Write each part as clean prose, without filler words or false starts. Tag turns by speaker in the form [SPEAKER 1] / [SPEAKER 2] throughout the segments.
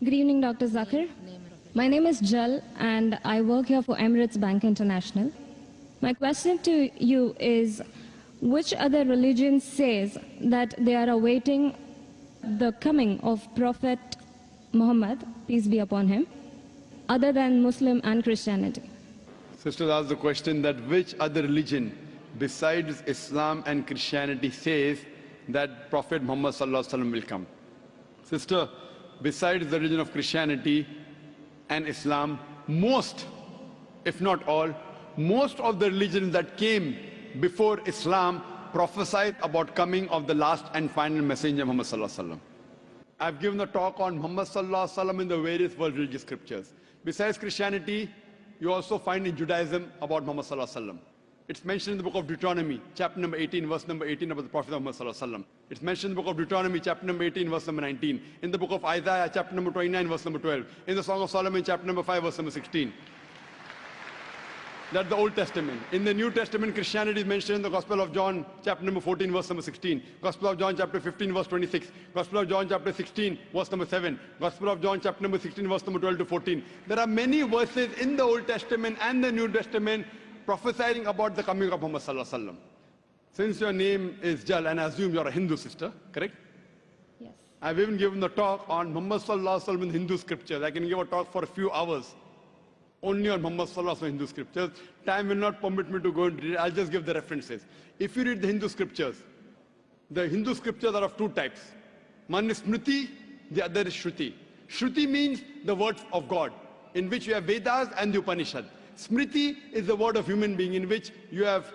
[SPEAKER 1] Good evening, Dr. Zakir. My name is Jal, and I work here for Emirates Bank International. My question to you is, which other religion says that they are awaiting the coming of Prophet Muhammad, peace be upon him, other than Muslim and Christianity?
[SPEAKER 2] Sisters asked the question that which other religion besides Islam and Christianity says that Prophet Muhammad will come. Sister, besides the religion of Christianity and Islam, most, if not all, most of the religions that came before Islam prophesied about coming of the last and final messenger Muhammad. I've given a talk on Muhammad in the various world religious scriptures. Besides Christianity, you also find in Judaism about Muhammad. It's mentioned in the book of Deuteronomy, chapter number 18, verse number 18 about the Prophet Muhammad. It's mentioned in the book of Deuteronomy, chapter number 18, verse number 19. In the book of Isaiah, chapter number 29, verse number 12. In the Song of Solomon, chapter number 5, verse number 16. That's the Old Testament. In the New Testament, Christianity is mentioned in the Gospel of John, chapter number 14, verse number 16. Gospel of John, chapter 15, verse 26. Gospel of John, chapter 16, verse number 7. Gospel of John, chapter number 16, verse number 12 to 14. There are many verses in the Old Testament and the New Testament prophesying about the coming of Muhammad. Since your name is Jal, and I assume you're a Hindu sister, correct?
[SPEAKER 1] Yes.
[SPEAKER 2] I've even given a talk on Muhammad in Hindu scriptures. I can give a talk for a few hours only on Muhammad in Hindu scriptures. Time will not permit me to go into it. I'll just give the references. If you read the Hindu scriptures are of two types. One is Smriti, the other is Shruti. Shruti means the words of God, in which you have Vedas and the Upanishad. Smriti is the word of human being, in which you have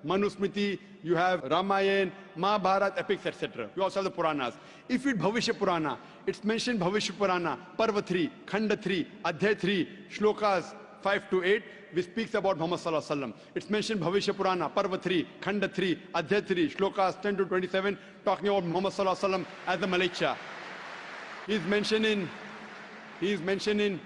[SPEAKER 2] Manusmriti, you have Ramayana, Mahabharata, epics, etc. You also have the Puranas. If you read Bhavishya Purana, it's mentioned Bhavishya Purana, Parva 3, Khanda 3, Adhyay 3, Shlokas 5 to 8, which speaks about Muhammad. It's mentioned Bhavishya Purana, Parva 3, Khanda 3, Adhyay 3, Shlokas 10 to 27, talking about Muhammad as the Malacha. He is mentioned in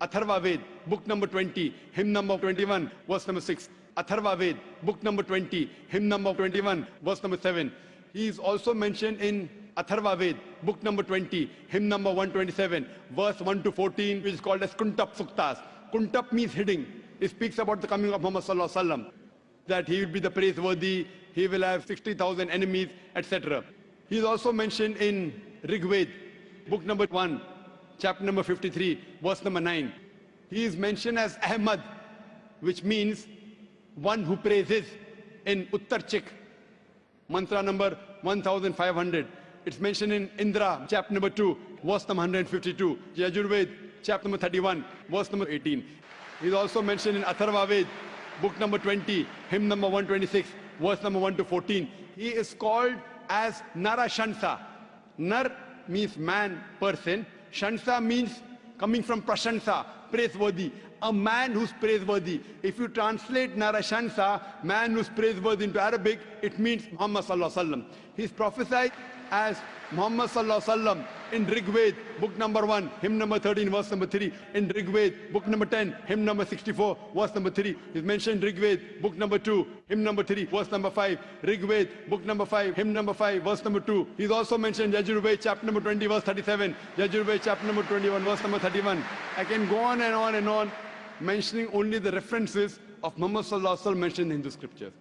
[SPEAKER 2] Atharva Ved, book number 20, hymn number 21, verse number 6. Atharva Ved, book number 20, hymn number 21, verse number 7. He is also mentioned in Atharva Ved, book number 20, hymn number 127, verse 1 to 14, which is called as Kuntap Suktas. Kuntap means hiding. It speaks about the coming of Muhammad, that he will be the praiseworthy, he will have 60,000 enemies, etc. He is also mentioned in Rig Ved, book number 1, chapter number 53, verse number 9. He is mentioned as Ahmad, which means one who praises, in Uttar Chik, mantra number 1500. It's mentioned in Indra, chapter number 2, verse number 152. Yajurved, chapter number 31, verse number 18. He's also mentioned in Atharva Ved, book number 20, hymn number 126, verse number 1 to 14. He is called as Narashansa. Nar means man, person. Shansa means coming from Prashansa, praiseworthy. A man who's praiseworthy. If you translate Narashansa, man who's praiseworthy, into Arabic, it means Muhammad. He's prophesied as Muhammad in Rig Ved, book number 1, hymn number 13, verse number 3. In Rig Ved, book number 10, hymn number 64, verse number 3. He's mentioned Rig Ved, book number 2, hymn number 3, verse number 5. Rig Ved, book number 5, hymn number 5, verse number 2. He's also mentioned Yajurved, chapter number 20, verse 37. Yajurved, chapter number 21, verse number 31. I can go on and on and on, mentioning only the references of Muhammad mentioned in Hindu scriptures.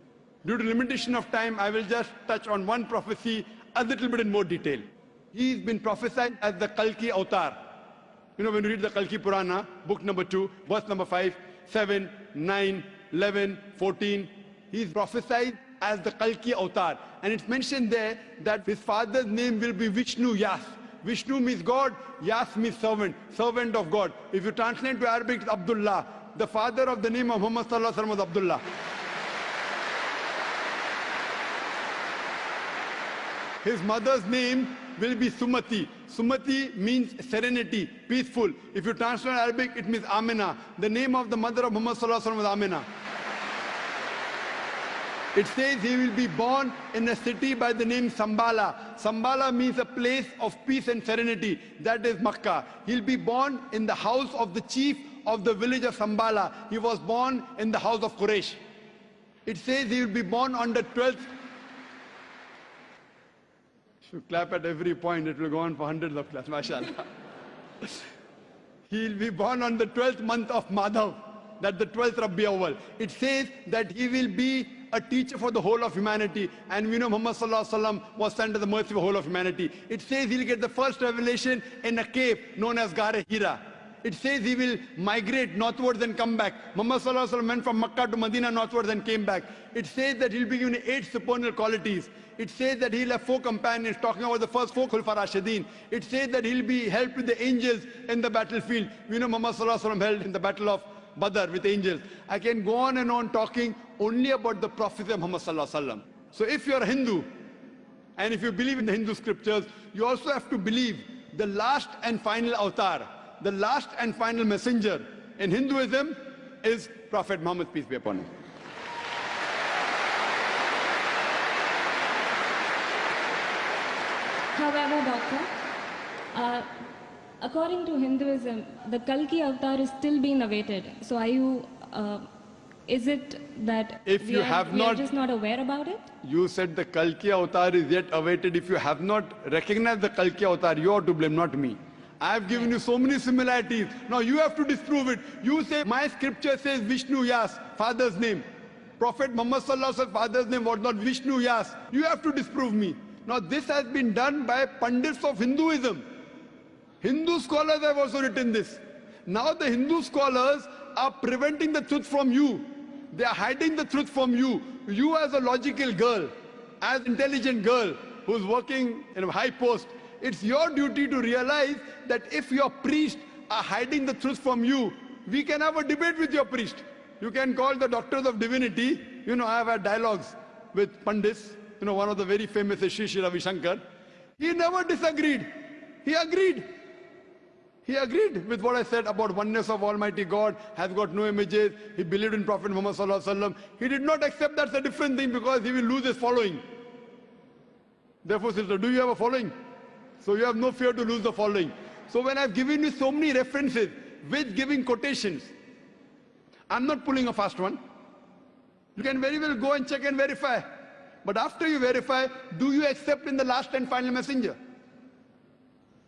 [SPEAKER 2] Due to limitation of time, I will just touch on one prophecy a little bit in more detail. He's been prophesied as the Kalki Avatar. You know, when you read the Kalki Purana, book number 2, verse number 5, 7, 9, 11, 14, he's prophesied as the Kalki Avatar. And it's mentioned there that his father's name will be Vishnu Yas. Vishnu means God, Yas means servant, servant of God. If you translate to Arabic, it's Abdullah. The father of the name of Muhammad was Abdullah. His mother's name will be Sumati. Sumati means serenity, peaceful. If you translate Arabic, it means Amina. The name of the mother of Muhammad was Amina. It says he will be born in a city by the name Sambala. Sambala means a place of peace and serenity. That is Makkah. He'll be born in the house of the chief of the village of Sambala. He was born in the house of Quraysh. It says he will be born on the 12th. You clap at every point, it will go on for hundreds of claps, mashallah. He'll be born on the 12th month of Madhav, that the 12th Rabbi Awwal. It says that he will be a teacher for the whole of humanity. And we know Muhammad Sallallahu Alaihi Wasallam was sent to the mercy of the whole of humanity. It says he'll get the first revelation in a cave known as Gare Hira. It says he will migrate northwards and come back. Muhammad Sallallahu Alaihi Wasallam went from Makkah to Medina northwards and came back. It says that he'll be given 8 supernal qualities. It says that he'll have 4 companions, talking about the first 4 Khulfa Rashidin. It says that he'll be helped with the angels in the battlefield. We know Muhammad Sallallahu Alaihi Wasallam held in the battle of Badr with angels. I can go on and on talking only about the prophecy of Muhammad Sallallahu Alaihi Wasallam. So if you're a Hindu, and if you believe in the Hindu scriptures, you also have to believe the last and final avatar, the last and final messenger in Hinduism is Prophet Muhammad, peace be upon him.
[SPEAKER 1] However, Doctor, according to Hinduism, the Kalki avatar is still being awaited. So are you, is it that we are just not aware about it?
[SPEAKER 2] You said the Kalki avatar is yet awaited. If you have not recognized the Kalki avatar, you are to blame, not me. I have given you so many similarities. Now you have to disprove it. You say, my scripture says Vishnu Yas, father's name. Prophet Muhammad Sallallahu Alaihi Wasallam's father's name was not Vishnu Yas. You have to disprove me. Now this has been done by pundits of Hinduism. Hindu scholars have also written this. Now the Hindu scholars are preventing the truth from you. They are hiding the truth from you. You as a logical girl, as intelligent girl who's working in a high post, it's your duty to realize that if your priests are hiding the truth from you, we can have a debate with your priest. You can call the doctors of divinity. You know, I have had dialogues with Pandits. You know, one of the very famous is Sri Ravi Shankar. He never disagreed. He agreed. He agreed with what I said about oneness of Almighty God, has got no images. He believed in Prophet Muhammad Sallallahu Alaihi Wasallam. He did not accept that's a different thing because he will lose his following. Therefore, sister, do you have a following? So you have no fear to lose the following. So when I've given you so many references with giving quotations, I'm not pulling a fast one. You can very well go and check and verify. But after you verify, do you accept in the last and final messenger?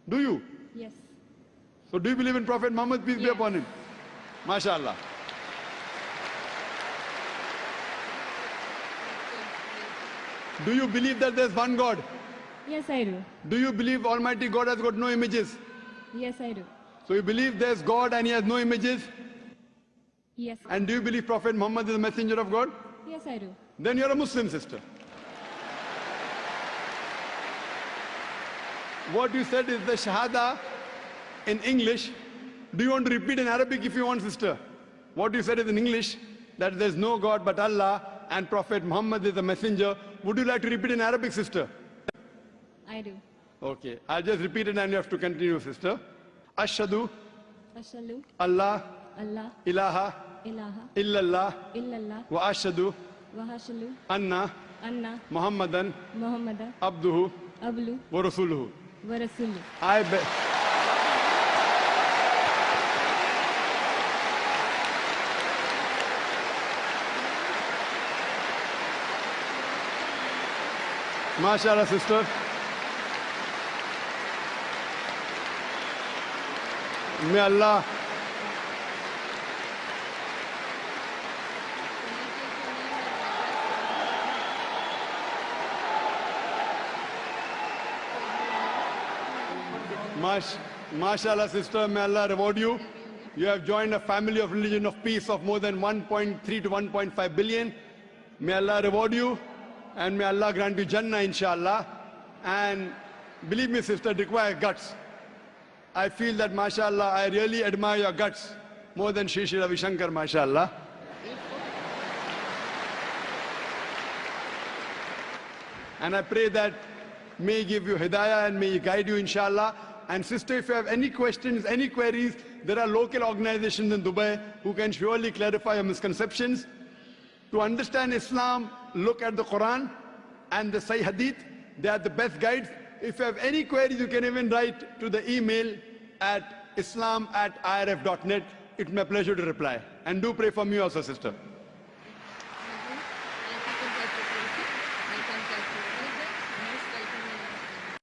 [SPEAKER 2] Do you?
[SPEAKER 1] Yes.
[SPEAKER 2] So do you believe in Prophet Muhammad, peace be upon him? MashaAllah. Do you believe that there's one God?
[SPEAKER 1] Yes, I do.
[SPEAKER 2] Do you believe Almighty God has got no images?
[SPEAKER 1] Yes, I do.
[SPEAKER 2] So you believe there's God and he has no images?
[SPEAKER 1] Yes.
[SPEAKER 2] And do you believe Prophet Muhammad is a messenger of God?
[SPEAKER 1] Yes, I do.
[SPEAKER 2] Then you're a Muslim, sister. What you said is the Shahada in English. Do you want to repeat in Arabic if you want, sister? What you said is in English, that there's no God but Allah and Prophet Muhammad is a messenger. Would you like to repeat in Arabic, sister?
[SPEAKER 1] I do.
[SPEAKER 2] Okay, I'll just repeat it and you have to continue, sister. Ashhadu
[SPEAKER 1] Ashhadu
[SPEAKER 2] Allah
[SPEAKER 1] Allah
[SPEAKER 2] ilaha
[SPEAKER 1] ilaha
[SPEAKER 2] illallah
[SPEAKER 1] illallah
[SPEAKER 2] wa ashhadu
[SPEAKER 1] wa ashhadu
[SPEAKER 2] anna
[SPEAKER 1] anna
[SPEAKER 2] Muhammadan
[SPEAKER 1] Muhammadan
[SPEAKER 2] abduhu
[SPEAKER 1] ablu
[SPEAKER 2] wa rasuluhu.
[SPEAKER 1] wa rasuluh.
[SPEAKER 2] I bet. MashaAllah, sister. May Allah MashaAllah, sister, may Allah reward you. You have joined a family of religion of peace of more than 1.3 to 1.5 billion. May Allah reward you and may Allah grant you Jannah, inshallah. And believe me, sister, it requires guts. I feel that, mashallah, I really admire your guts more than Sri Ravi Shankar, mashallah. And I pray that may He give you hidayah and may He guide you, inshallah. And sister, if you have any questions, any queries, there are local organizations in Dubai who can surely clarify your misconceptions. To understand Islam, look at the Quran and the Sahih Hadith. They are the best guides. If you have any queries, you can even write to the email at islam@irf.net. It's my pleasure to reply. And do pray for me also, sister.